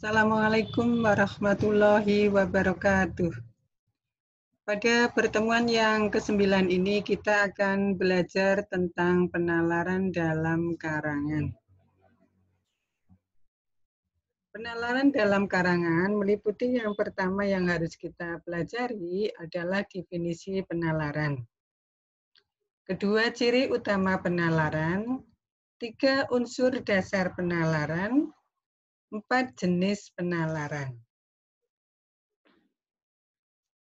Assalamualaikum warahmatullahi wabarakatuh. Pada pertemuan yang ke-9 ini kita akan belajar tentang penalaran dalam karangan. Penalaran dalam karangan meliputi yang pertama yang harus kita pelajari adalah definisi penalaran. Kedua, ciri utama penalaran. 3, unsur dasar penalaran. 4, jenis penalaran.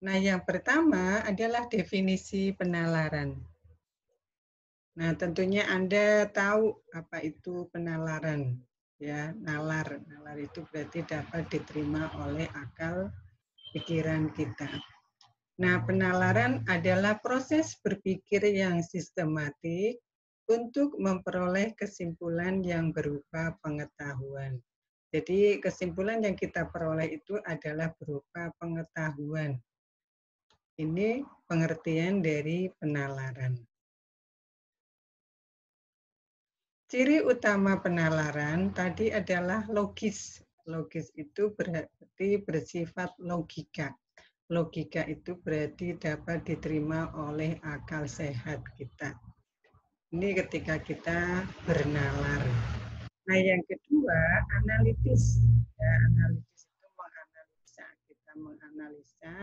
Nah, yang pertama adalah definisi penalaran. Nah, tentunya Anda tahu apa itu penalaran. Ya, nalar. Nalar itu berarti dapat diterima oleh akal pikiran kita. Nah, penalaran adalah proses berpikir yang sistematik untuk memperoleh kesimpulan yang berupa pengetahuan. Jadi, kesimpulan yang kita peroleh itu adalah berupa pengetahuan. Ini pengertian dari penalaran. Ciri utama penalaran tadi adalah logis. Logis itu berarti bersifat logika. Logika itu berarti dapat diterima oleh akal sehat kita. Ini ketika kita bernalar. Nah, yang kedua, analitis. Ya, analitis itu menganalisa. Kita menganalisa.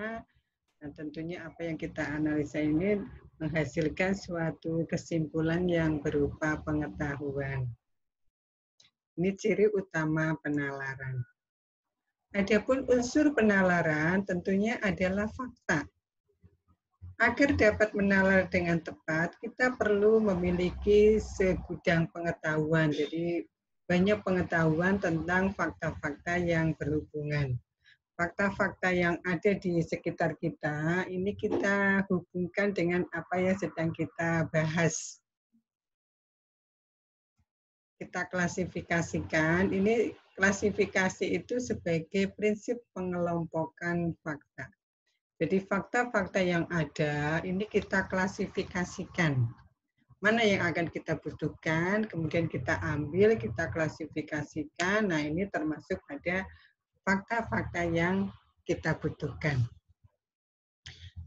Nah, tentunya apa yang kita analisa ini menghasilkan suatu kesimpulan yang berupa pengetahuan. Ini ciri utama penalaran. Adapun unsur penalaran tentunya adalah fakta. Agar dapat menalar dengan tepat, kita perlu memiliki segudang pengetahuan. Jadi banyak pengetahuan tentang fakta-fakta yang berhubungan. Fakta-fakta yang ada di sekitar kita, ini kita hubungkan dengan apa yang sedang kita bahas. Kita klasifikasikan, ini klasifikasi itu sebagai prinsip pengelompokan fakta. Jadi fakta-fakta yang ada, ini kita klasifikasikan. Mana yang akan kita butuhkan, kemudian kita ambil, kita klasifikasikan. Nah, ini termasuk ada fakta-fakta yang kita butuhkan.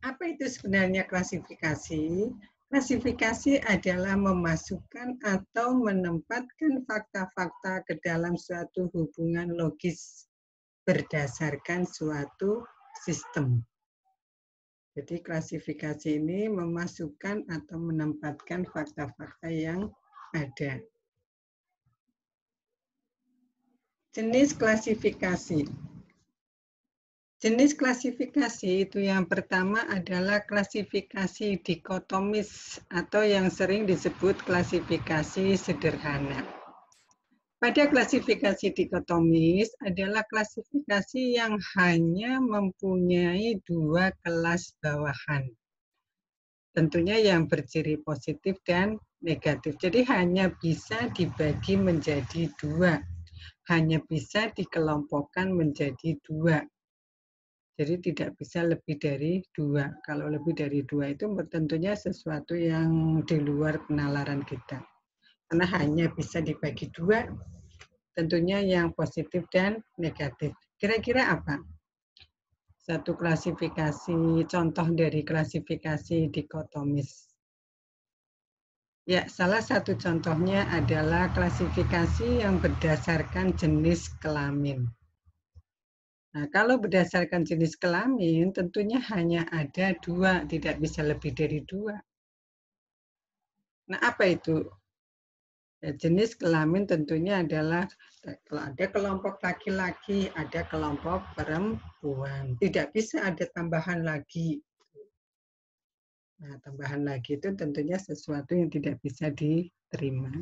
Apa itu sebenarnya klasifikasi? Klasifikasi adalah memasukkan atau menempatkan fakta-fakta ke dalam suatu hubungan logis berdasarkan suatu sistem. Jadi klasifikasi ini memasukkan atau menempatkan fakta-fakta yang ada. Jenis klasifikasi. Jenis klasifikasi itu yang pertama adalah klasifikasi dikotomis atau yang sering disebut klasifikasi sederhana. Pada klasifikasi dikotomis adalah klasifikasi yang hanya mempunyai dua kelas bawahan. Tentunya yang berciri positif dan negatif. Jadi hanya bisa dibagi menjadi dua. Hanya bisa dikelompokkan menjadi dua. Jadi tidak bisa lebih dari dua. Kalau lebih dari dua itu tentunya sesuatu yang di luar penalaran kita. Karena hanya bisa dibagi dua, tentunya yang positif dan negatif. Kira-kira apa? Satu klasifikasi, contoh dari klasifikasi dikotomis. Ya, salah satu contohnya adalah klasifikasi yang berdasarkan jenis kelamin. Nah, kalau berdasarkan jenis kelamin, tentunya hanya ada dua, tidak bisa lebih dari dua. Nah, apa itu? Ya, jenis kelamin tentunya adalah kalau ada kelompok laki-laki, ada kelompok perempuan. Tidak bisa ada tambahan lagi. Nah, tambahan lagi itu tentunya sesuatu yang tidak bisa diterima.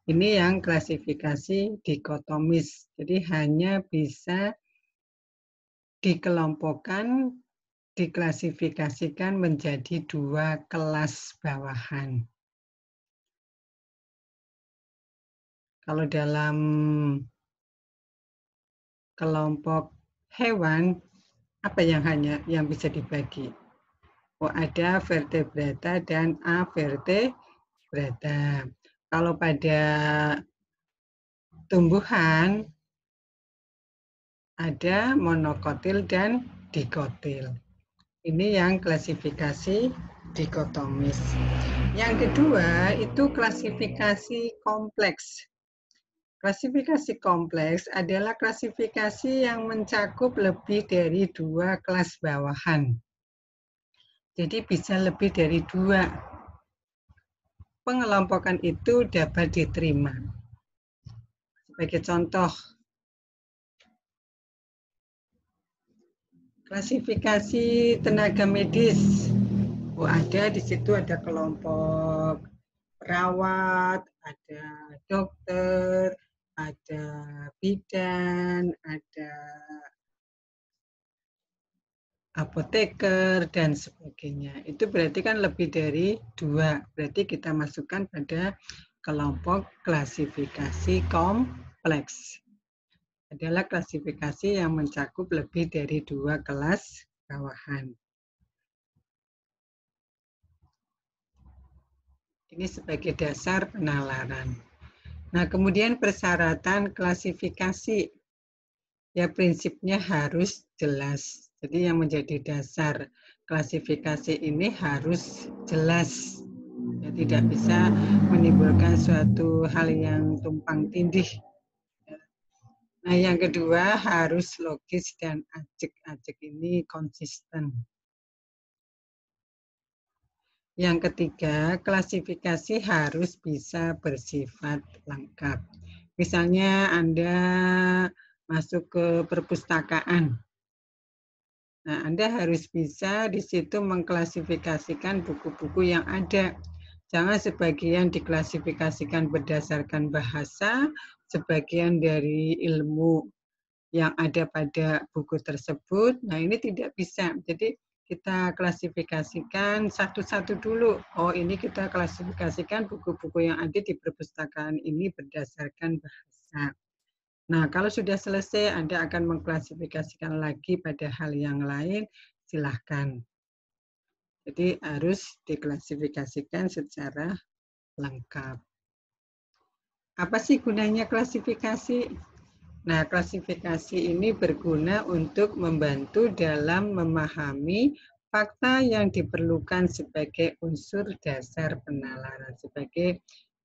Ini yang klasifikasi dikotomis. Jadi hanya bisa dikelompokkan, diklasifikasikan menjadi dua kelas bawahan. Kalau dalam kelompok hewan, apa yang bisa dibagi? Oh, ada vertebrata dan avertebrata. Kalau pada tumbuhan, ada monokotil dan dikotil. Ini yang klasifikasi dikotomis. Yang kedua itu klasifikasi kompleks. Klasifikasi kompleks adalah klasifikasi yang mencakup lebih dari 2 kelas bawahan. Jadi bisa lebih dari 2. Pengelompokan itu dapat diterima. Sebagai contoh, klasifikasi tenaga medis. Ada di situ ada kelompok perawat, ada dokter, ada bidan, ada apoteker, dan sebagainya. Itu berarti kan lebih dari 2. Berarti kita masukkan pada kelompok klasifikasi kompleks. Adalah klasifikasi yang mencakup lebih dari 2 kelas bawahan. Ini sebagai dasar penalaran. Nah, kemudian persyaratan klasifikasi. Ya, prinsipnya harus jelas. Jadi yang menjadi dasar klasifikasi ini harus jelas. Ya, tidak bisa menimbulkan suatu hal yang tumpang tindih. Nah, yang kedua harus logis dan ajek-ajek ini konsisten. Yang ketiga, klasifikasi harus bisa bersifat lengkap. Misalnya Anda masuk ke perpustakaan. Nah, Anda harus bisa di situ mengklasifikasikan buku-buku yang ada. Jangan sebagian diklasifikasikan berdasarkan bahasa, sebagian dari ilmu yang ada pada buku tersebut. Nah, ini tidak bisa. Jadi kita klasifikasikan satu-satu dulu. Oh, ini kita klasifikasikan buku-buku yang ada di perpustakaan ini berdasarkan bahasa. Nah, kalau sudah selesai, Anda akan mengklasifikasikan lagi pada hal yang lain, silahkan. Jadi harus diklasifikasikan secara lengkap. Apa sih gunanya klasifikasi? Nah, klasifikasi ini berguna untuk membantu dalam memahami fakta yang diperlukan sebagai unsur dasar penalaran.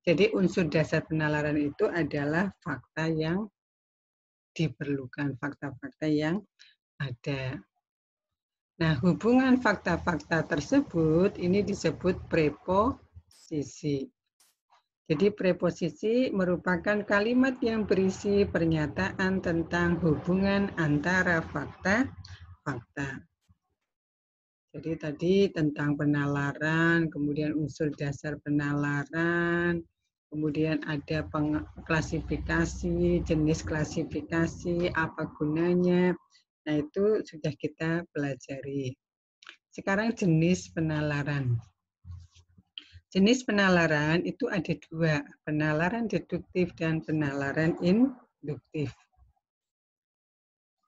Jadi unsur dasar penalaran itu adalah fakta yang diperlukan, fakta-fakta yang ada. Nah, hubungan fakta-fakta tersebut ini disebut preposisi. Jadi preposisi merupakan kalimat yang berisi pernyataan tentang hubungan antara fakta-fakta. Jadi tadi tentang penalaran, kemudian unsur dasar penalaran, kemudian ada klasifikasi, jenis klasifikasi, apa gunanya. Nah, itu sudah kita pelajari. Sekarang jenis penalaran. Jenis penalaran itu ada 2, penalaran deduktif dan penalaran induktif.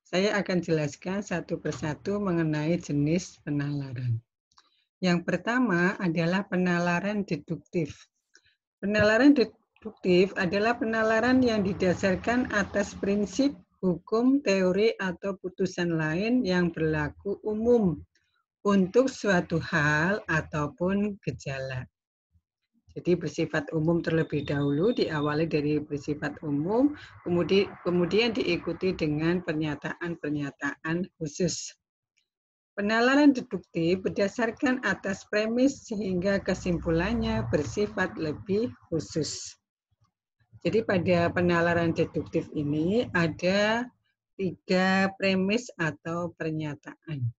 Saya akan jelaskan satu persatu mengenai jenis penalaran. Yang pertama adalah penalaran deduktif. Penalaran deduktif adalah penalaran yang didasarkan atas prinsip, hukum, teori, atau putusan lain yang berlaku umum untuk suatu hal ataupun gejala. Jadi bersifat umum terlebih dahulu, diawali dari bersifat umum, kemudian diikuti dengan pernyataan-pernyataan khusus. Penalaran deduktif berdasarkan atas premis sehingga kesimpulannya bersifat lebih khusus. Jadi pada penalaran deduktif ini ada 3 premis atau pernyataan.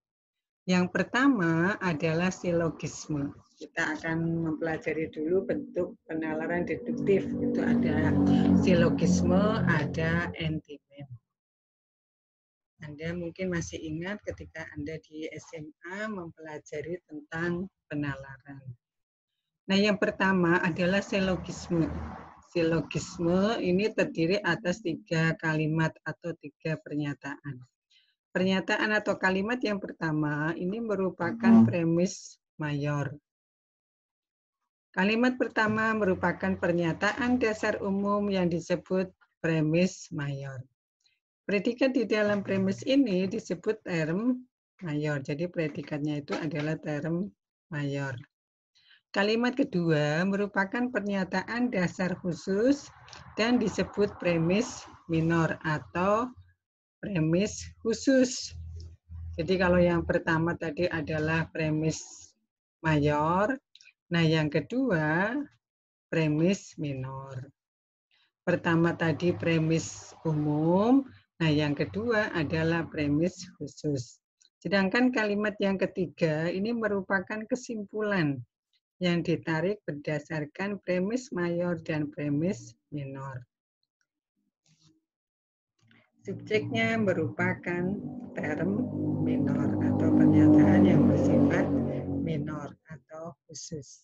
Yang pertama adalah silogisme. Kita akan mempelajari dulu bentuk penalaran deduktif. Itu ada silogisme, ada entimen. Anda mungkin masih ingat ketika Anda di SMA mempelajari tentang penalaran. Nah, yang pertama adalah silogisme. Silogisme ini terdiri atas 3 kalimat atau 3 pernyataan. Pernyataan atau kalimat yang pertama ini merupakan premis mayor. Kalimat pertama merupakan pernyataan dasar umum yang disebut premis mayor. Predikat di dalam premis ini disebut term mayor. Jadi predikatnya itu adalah term mayor. Kalimat kedua merupakan pernyataan dasar khusus dan disebut premis minor atau premis khusus. Jadi kalau yang pertama tadi adalah premis mayor, nah yang kedua premis minor. Pertama tadi premis umum, nah yang kedua adalah premis khusus. Sedangkan kalimat yang ketiga ini merupakan kesimpulan yang ditarik berdasarkan premis mayor dan premis minor. Subjeknya merupakan term minor atau pernyataan yang bersifat minor atau khusus.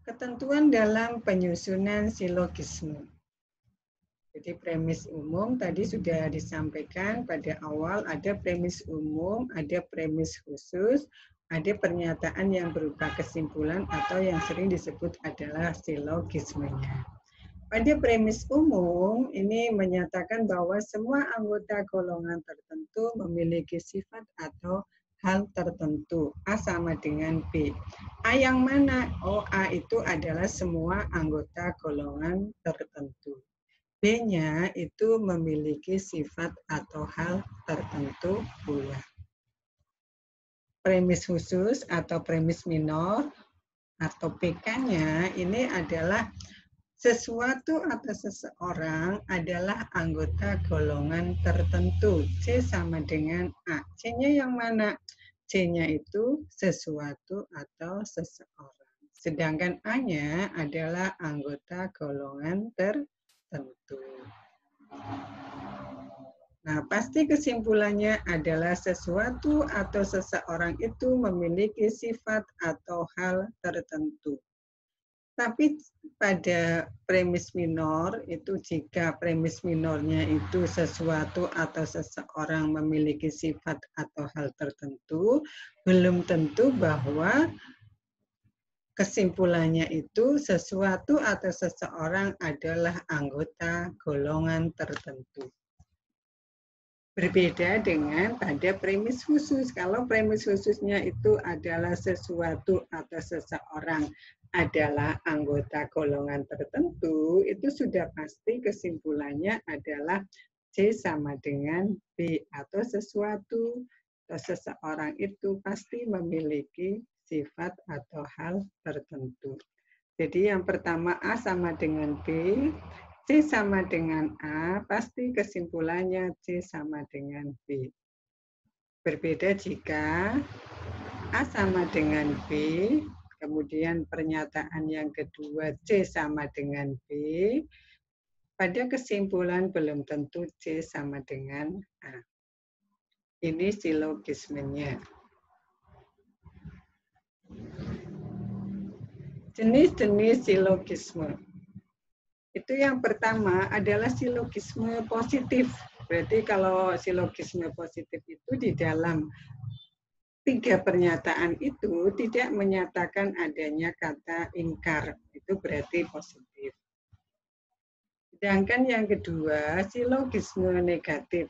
Ketentuan dalam penyusunan silogisme. Jadi premis umum tadi sudah disampaikan pada awal, ada premis umum, ada premis khusus, ada pernyataan yang berupa kesimpulan atau yang sering disebut adalah silogismenya. Pada premis umum ini menyatakan bahwa semua anggota golongan tertentu memiliki sifat atau hal tertentu. A sama dengan B. A yang mana? Oh, A itu adalah semua anggota golongan tertentu. B-nya itu memiliki sifat atau hal tertentu pula. Premis khusus atau premis minor atau PK-nya ini adalah sesuatu atau seseorang adalah anggota golongan tertentu. C sama dengan A. C-nya yang mana? C-nya itu sesuatu atau seseorang. Sedangkan A-nya adalah anggota golongan tertentu. Nah, pasti kesimpulannya adalah sesuatu atau seseorang itu memiliki sifat atau hal tertentu. Tapi pada premis minor itu jika premis minornya itu sesuatu atau seseorang memiliki sifat atau hal tertentu, belum tentu bahwa kesimpulannya itu sesuatu atau seseorang adalah anggota golongan tertentu. Berbeda dengan pada premis khusus. Kalau premis khususnya itu adalah sesuatu atau seseorang adalah anggota golongan tertentu, itu sudah pasti kesimpulannya adalah C sama dengan B, atau sesuatu atau seseorang itu pasti memiliki sifat atau hal tertentu. Jadi yang pertama A sama dengan B, C sama dengan A, pasti kesimpulannya C sama dengan B. Berbeda jika A sama dengan B, kemudian pernyataan yang kedua C sama dengan B, pada kesimpulan belum tentu C sama dengan A. Ini silogismenya. Jenis-jenis silogisme. Itu yang pertama adalah silogisme positif. Berarti kalau silogisme positif itu di dalam 3 pernyataan itu tidak menyatakan adanya kata ingkar. Itu berarti positif. Sedangkan yang kedua, silogisme negatif.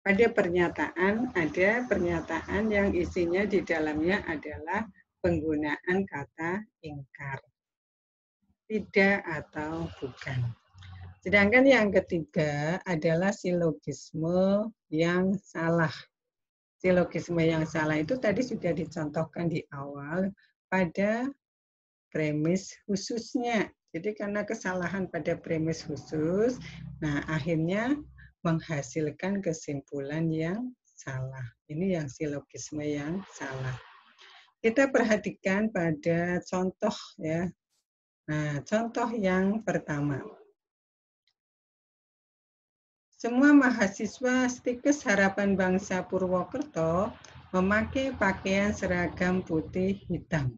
Pada pernyataan ada pernyataan yang isinya di dalamnya adalah penggunaan kata ingkar. Tidak atau bukan. Sedangkan yang ketiga adalah silogisme yang salah. Silogisme yang salah itu tadi sudah dicontohkan di awal pada premis khususnya. Jadi karena kesalahan pada premis khusus, nah akhirnya menghasilkan kesimpulan yang salah. Ini yang silogisme yang salah. Kita perhatikan pada contoh ya. Nah, contoh yang pertama. Semua mahasiswa Stikes Harapan Bangsa Purwokerto memakai pakaian seragam putih hitam.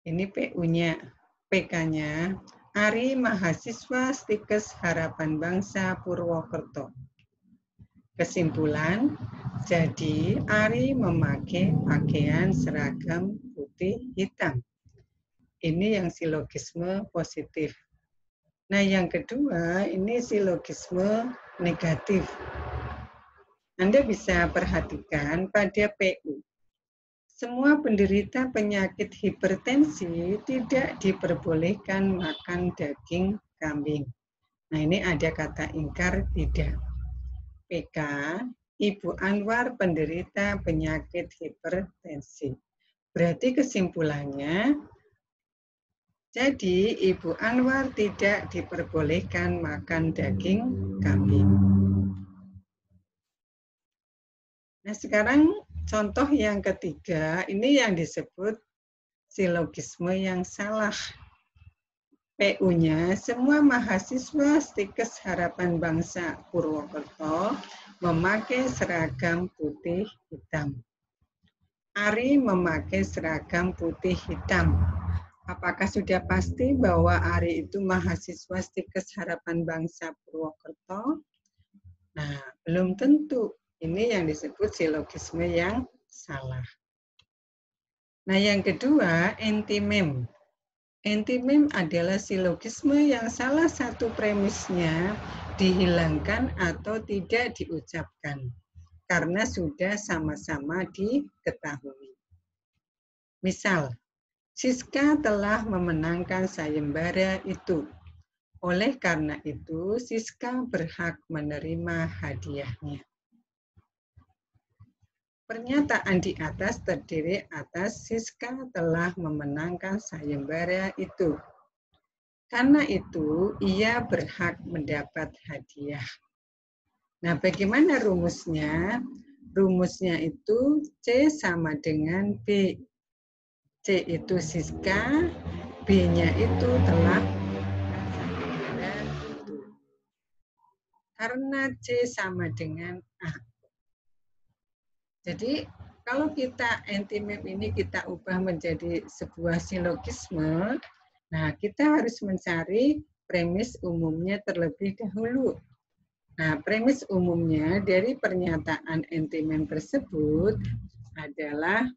Ini PU-nya. PK-nya, Ari mahasiswa Stikes Harapan Bangsa Purwokerto. Kesimpulan, jadi Ari memakai pakaian seragam putih hitam. Ini yang silogisme positif. Nah, yang kedua, ini silogisme negatif. Anda bisa perhatikan pada PU. Semua penderita penyakit hipertensi tidak diperbolehkan makan daging kambing. Nah, ini ada kata ingkar tidak. PK, Ibu Anwar penderita penyakit hipertensi. Berarti kesimpulannya, jadi Ibu Anwar tidak diperbolehkan makan daging kambing. Nah, sekarang contoh yang ketiga, ini yang disebut silogisme yang salah. PU-nya, semua mahasiswa Stikes Harapan Bangsa Purwokerto memakai seragam putih hitam. Ari memakai seragam putih hitam. Apakah sudah pasti bahwa Ari itu mahasiswa Stikes Harapan Bangsa Purwokerto? Nah, belum tentu. Ini yang disebut silogisme yang salah. Nah, yang kedua, antimem. Antimem adalah silogisme yang salah satu premisnya dihilangkan atau tidak diucapkan karena sudah sama-sama diketahui. Misal, Siska telah memenangkan sayembara itu. Oleh karena itu, Siska berhak menerima hadiahnya. Pernyataan di atas terdiri atas Siska telah memenangkan sayembara itu. Karena itu, ia berhak mendapat hadiah. Nah, bagaimana rumusnya? Rumusnya itu C sama dengan B. C itu Siska, B-nya itu telah sayembara itu. Karena C sama dengan A. Jadi kalau kita antimem ini kita ubah menjadi sebuah silogisme, nah kita harus mencari premis umumnya terlebih dahulu. Nah, premis umumnya dari pernyataan antimem tersebut adalah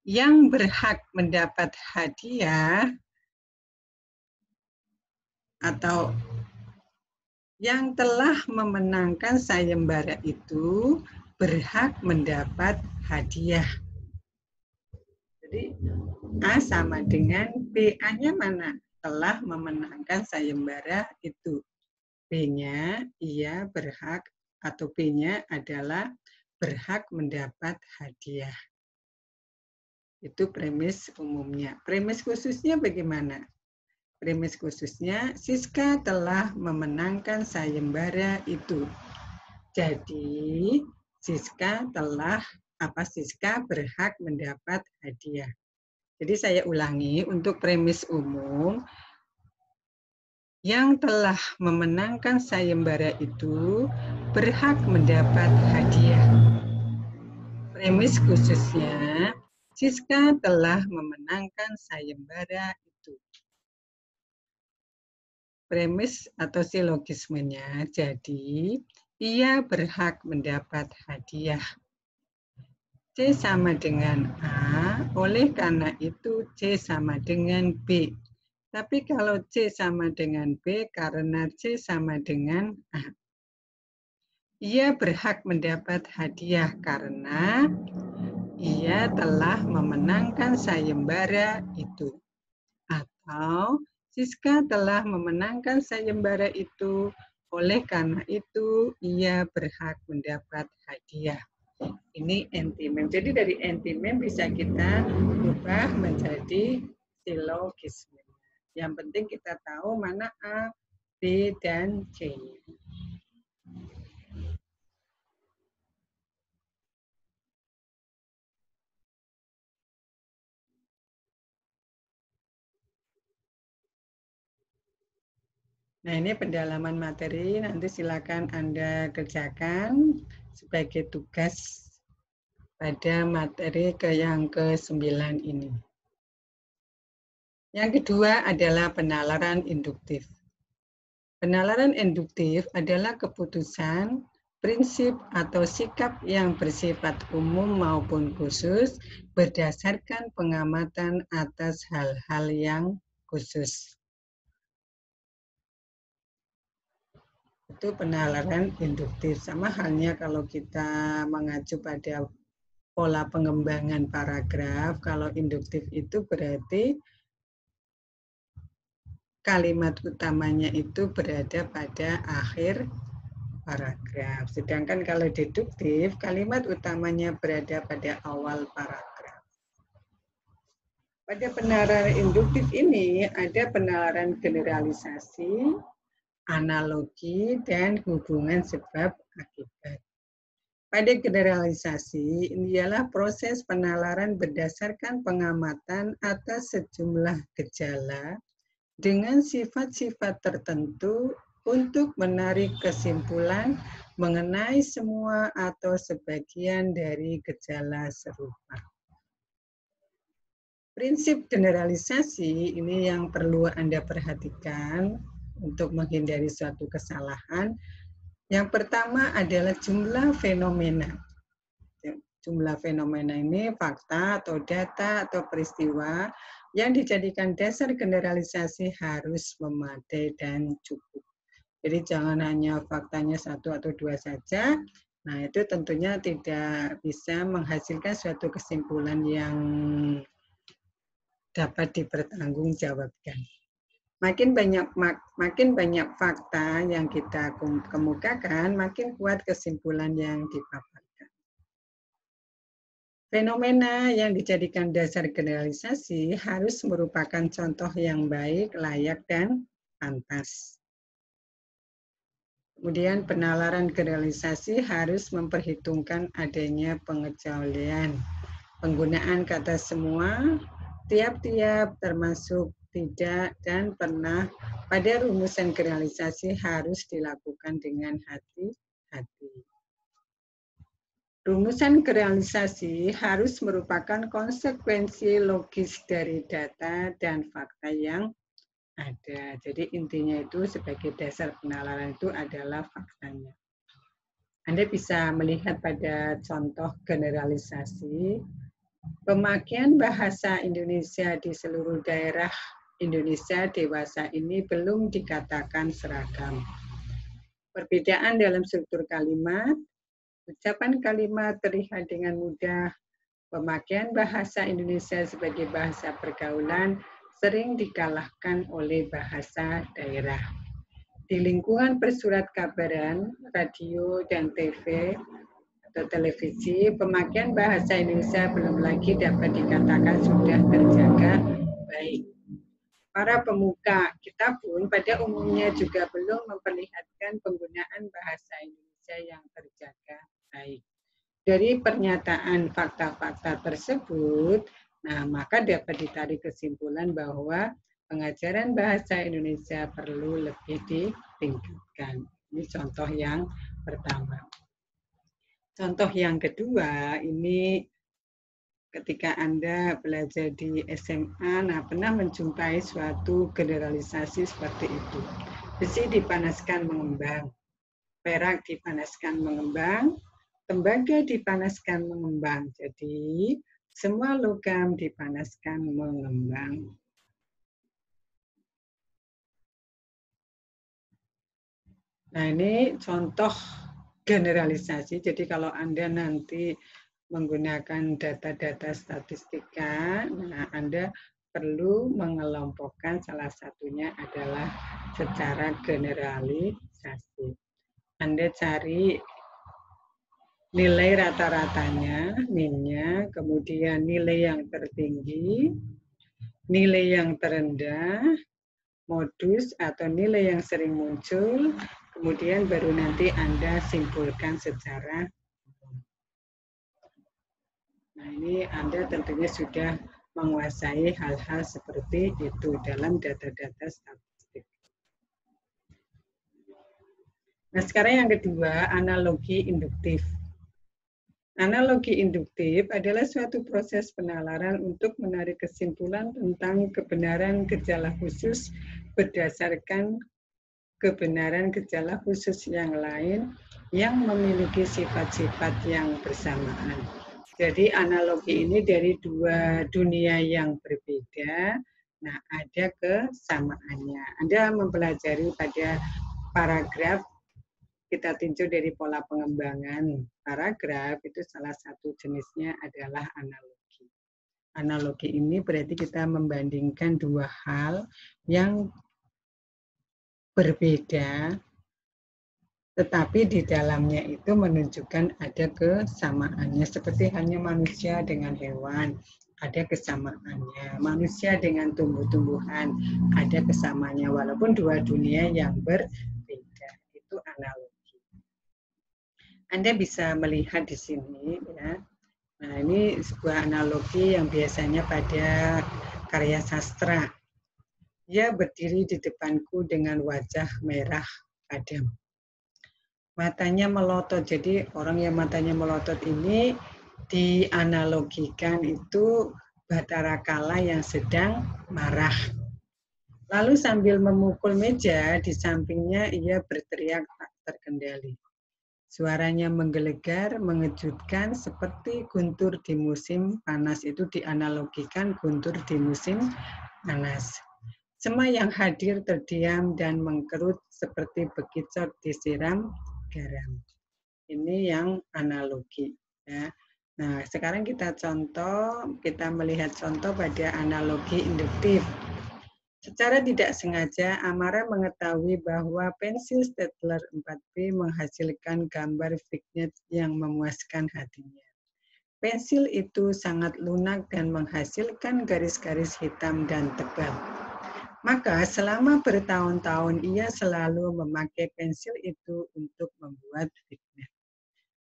yang berhak mendapat hadiah atau yang telah memenangkan sayembara itu berhak mendapat hadiah. Jadi A sama dengan B. A-nya mana? Telah memenangkan sayembara itu. B-nya ia berhak atau B-nya adalah berhak mendapat hadiah. Itu premis umumnya. Premis khususnya bagaimana? Premis khususnya Siska telah memenangkan sayembara itu. Jadi Siska berhak mendapat hadiah. Jadi saya ulangi untuk premis umum, yang telah memenangkan sayembara itu berhak mendapat hadiah. Premis khususnya, Siska telah memenangkan sayembara itu. Premis atau silogismenya, jadi ia berhak mendapat hadiah. C sama dengan A, oleh karena itu C sama dengan B. Tapi kalau C sama dengan B, karena C sama dengan A. Ia berhak mendapat hadiah karena ia telah memenangkan sayembara itu. Atau Siska telah memenangkan sayembara itu, oleh karena itu ia berhak mendapat hadiah. Ini antimem. Jadi dari antimem bisa kita ubah menjadi silogisme. Yang penting kita tahu mana A, B, dan C. Nah, ini pendalaman materi, nanti silakan Anda kerjakan sebagai tugas pada materi yang ke-9 ini. Yang kedua adalah penalaran induktif. Penalaran induktif adalah keputusan prinsip atau sikap yang bersifat umum maupun khusus berdasarkan pengamatan atas hal-hal yang khusus. Itu penalaran induktif. Sama halnya kalau kita mengacu pada pola pengembangan paragraf, kalau induktif itu berarti kalimat utamanya itu berada pada akhir paragraf. Sedangkan kalau deduktif, kalimat utamanya berada pada awal paragraf. Pada penalaran induktif ini ada penalaran generalisasi, analogi, dan hubungan sebab akibat. Pada generalisasi, ini ialah proses penalaran berdasarkan pengamatan atas sejumlah gejala dengan sifat-sifat tertentu untuk menarik kesimpulan mengenai semua atau sebagian dari gejala serupa. Prinsip generalisasi ini yang perlu Anda perhatikan untuk menghindari suatu kesalahan. Yang pertama adalah jumlah fenomena. Jumlah fenomena ini fakta atau data atau peristiwa yang dijadikan dasar generalisasi harus memadai dan cukup. Jadi jangan hanya faktanya 1 atau 2 saja. Nah, itu tentunya tidak bisa menghasilkan suatu kesimpulan yang dapat dipertanggungjawabkan. Makin banyak fakta yang kita kemukakan, makin kuat kesimpulan yang dipaparkan. Fenomena yang dijadikan dasar generalisasi harus merupakan contoh yang baik, layak, dan pantas. Kemudian penalaran generalisasi harus memperhitungkan adanya pengecualian. Penggunaan kata semua, tiap-tiap, termasuk tidak, dan pernah pada rumusan generalisasi harus dilakukan dengan hati-hati. Rumusan generalisasi harus merupakan konsekuensi logis dari data dan fakta yang ada. Jadi intinya itu sebagai dasar penalaran itu adalah faktanya. Anda bisa melihat pada contoh generalisasi, pemakaian bahasa Indonesia di seluruh daerah Indonesia dewasa ini belum dikatakan seragam. Perbedaan dalam struktur kalimat, ucapan kalimat terlihat dengan mudah. Pemakaian bahasa Indonesia sebagai bahasa pergaulan sering dikalahkan oleh bahasa daerah. Di lingkungan persurat kabaran, radio, dan TV atau televisi, pemakaian bahasa Indonesia belum lagi dapat dikatakan sudah terjaga baik. Para pemuka kita pun pada umumnya juga belum memperlihatkan penggunaan bahasa Indonesia yang terjaga baik. Dari pernyataan fakta-fakta tersebut, nah maka dapat ditarik kesimpulan bahwa pengajaran bahasa Indonesia perlu lebih ditingkatkan. Ini contoh yang pertama. Contoh yang kedua, ini ketika Anda belajar di SMA, nah pernah menjumpai suatu generalisasi seperti itu. Besi dipanaskan mengembang, perak dipanaskan mengembang, tembaga dipanaskan mengembang. Jadi, semua logam dipanaskan mengembang. Nah, ini contoh generalisasi. Jadi, kalau Anda nanti menggunakan data-data statistika, nah Anda perlu mengelompokkan salah satunya adalah secara generalisasi. Anda cari nilai rata-ratanya, min-nya, kemudian nilai yang tertinggi, nilai yang terendah, modus atau nilai yang sering muncul, kemudian baru nanti Anda simpulkan secara. Nah, ini Anda tentunya sudah menguasai hal-hal seperti itu dalam data-data statistik. Nah, sekarang yang kedua, analogi induktif. Analogi induktif adalah suatu proses penalaran untuk menarik kesimpulan tentang kebenaran gejala khusus berdasarkan kebenaran gejala khusus yang lain yang memiliki sifat-sifat yang bersamaan. Jadi analogi ini dari dua dunia yang berbeda, nah ada kesamaannya. Anda mempelajari pada paragraf, kita tinjau dari pola pengembangan paragraf, itu salah satu jenisnya adalah analogi. Analogi ini berarti kita membandingkan dua hal yang berbeda, tetapi di dalamnya itu menunjukkan ada kesamaannya. Seperti hanya manusia dengan hewan, ada kesamaannya. Manusia dengan tumbuh-tumbuhan, ada kesamaannya. Walaupun dua dunia yang berbeda. Itu analogi. Anda bisa melihat di sini, ya. Nah, ini sebuah analogi yang biasanya pada karya sastra. Dia berdiri di depanku dengan wajah merah padam. Matanya melotot. Jadi orang yang matanya melotot ini dianalogikan itu Bathara Kala yang sedang marah. Lalu sambil memukul meja, di sampingnya ia berteriak tak terkendali. Suaranya menggelegar, mengejutkan seperti guntur di musim panas. Itu dianalogikan guntur di musim panas. Semua yang hadir terdiam dan mengkerut seperti bekicot disiram garam. Ini yang analogi. Ya. Nah, sekarang kita melihat contoh pada analogi induktif. Secara tidak sengaja, Amara mengetahui bahwa pensil Staedtler 4B menghasilkan gambar vignette yang memuaskan hatinya. Pensil itu sangat lunak dan menghasilkan garis-garis hitam dan tebal. Maka selama bertahun-tahun ia selalu memakai pensil itu untuk membuat vignette.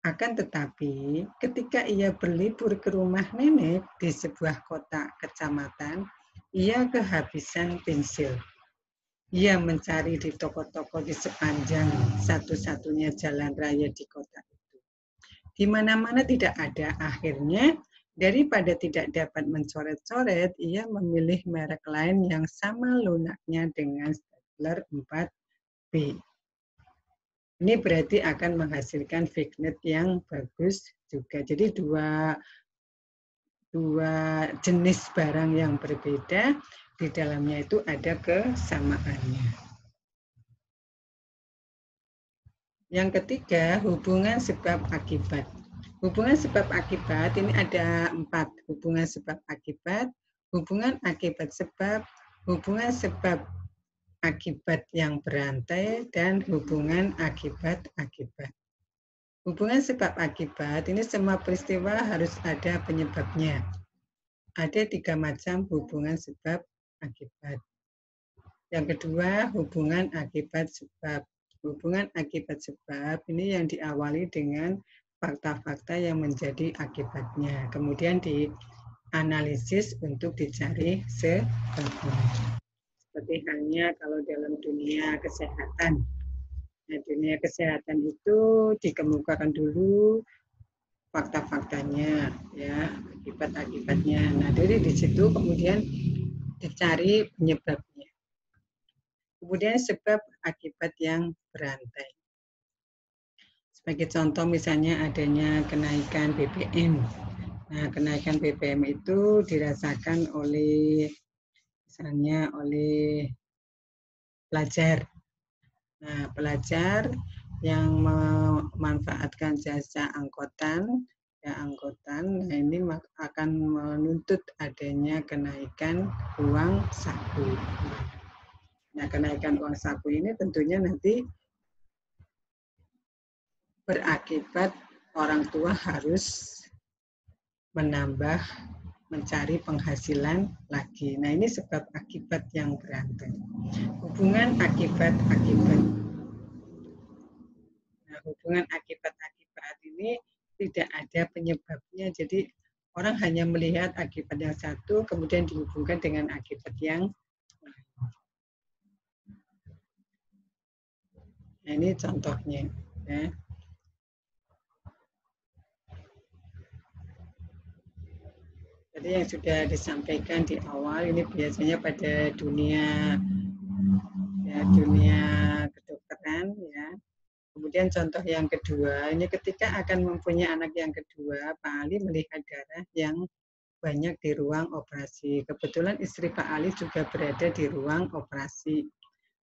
Akan tetapi, ketika ia berlibur ke rumah nenek di sebuah kota kecamatan, ia kehabisan pensil. Ia mencari di toko-toko di sepanjang satu-satunya jalan raya di kota itu. Di mana-mana tidak ada. Akhirnya, daripada tidak dapat mencoret-coret, ia memilih merek lain yang sama lunaknya dengan Staedtler 4B. Ini berarti akan menghasilkan vignette yang bagus juga. Jadi dua jenis barang yang berbeda, di dalamnya itu ada kesamaannya. Yang ketiga, hubungan sebab akibat. Hubungan sebab akibat ini ada 4. Hubungan sebab akibat, hubungan akibat sebab, hubungan sebab akibat yang berantai, dan hubungan akibat-akibat. Hubungan sebab akibat ini semua peristiwa harus ada penyebabnya. Ada 3 macam hubungan sebab akibat. Yang kedua, hubungan akibat sebab. Hubungan akibat sebab ini yang diawali dengan fakta-fakta yang menjadi akibatnya. Kemudian dianalisis untuk dicari sebabnya. Seperti halnya kalau dalam dunia kesehatan. Nah, dunia kesehatan itu dikemukakan dulu fakta-faktanya, ya, akibat-akibatnya. Nah, dari di situ kemudian dicari penyebabnya. Kemudian sebab akibat yang berantai. Sebagai contoh misalnya adanya kenaikan BBM. Nah, kenaikan BBM itu dirasakan oleh misalnya oleh pelajar. Nah, pelajar yang memanfaatkan jasa angkutan, nah ini akan menuntut adanya kenaikan uang saku. Nah, kenaikan uang saku ini tentunya nanti berakibat orang tua harus menambah mencari penghasilan lagi. Nah, ini sebab akibat yang berantai. Hubungan akibat-akibat. Nah, hubungan akibat-akibat ini tidak ada penyebabnya. Jadi orang hanya melihat akibat yang satu, kemudian dihubungkan dengan akibat yang lain. Nah, ini contohnya. Ya. Jadi yang sudah disampaikan di awal ini biasanya pada dunia kedokteran, ya. Kemudian contoh yang kedua, ini ketika akan mempunyai anak yang kedua, Pak Ali melihat darah yang banyak di ruang operasi. Kebetulan istri Pak Ali juga berada di ruang operasi.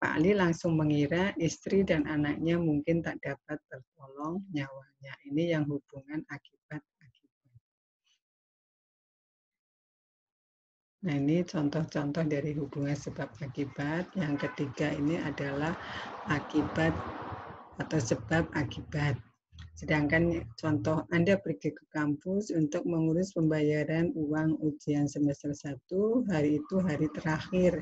Pak Ali langsung mengira istri dan anaknya mungkin tak dapat tertolong nyawanya. Ini yang hubungan akibat-akibat. Nah, ini contoh-contoh dari hubungan sebab akibat. Yang ketiga ini adalah akibat atau sebab akibat. Sedangkan contoh Anda pergi ke kampus untuk mengurus pembayaran uang ujian semester 1, hari itu hari terakhir.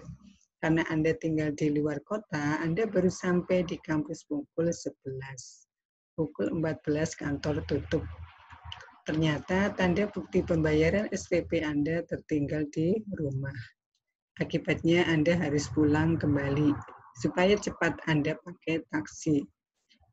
Karena Anda tinggal di luar kota, Anda baru sampai di kampus pukul 11. Pukul 14 kantor tutup. Ternyata tanda bukti pembayaran SPP Anda tertinggal di rumah. Akibatnya Anda harus pulang kembali. Supaya cepat Anda pakai taksi.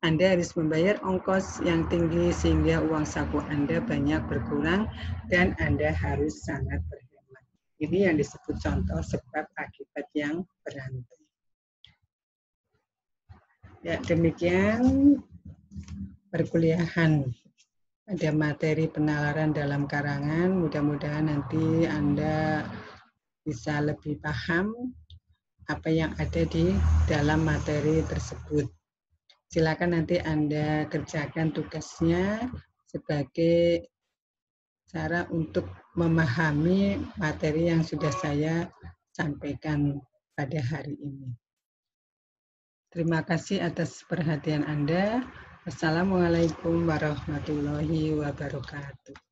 Anda harus membayar ongkos yang tinggi sehingga uang saku Anda banyak berkurang dan Anda harus sangat berhemat. Ini yang disebut contoh sebab akibat yang berantai. Ya, demikian perkuliahan. Ada materi penalaran dalam karangan. Mudah-mudahan nanti Anda bisa lebih paham apa yang ada di dalam materi tersebut. Silakan nanti Anda kerjakan tugasnya sebagai cara untuk memahami materi yang sudah saya sampaikan pada hari ini. Terima kasih atas perhatian Anda. Wassalamualaikum warahmatullahi wabarakatuh.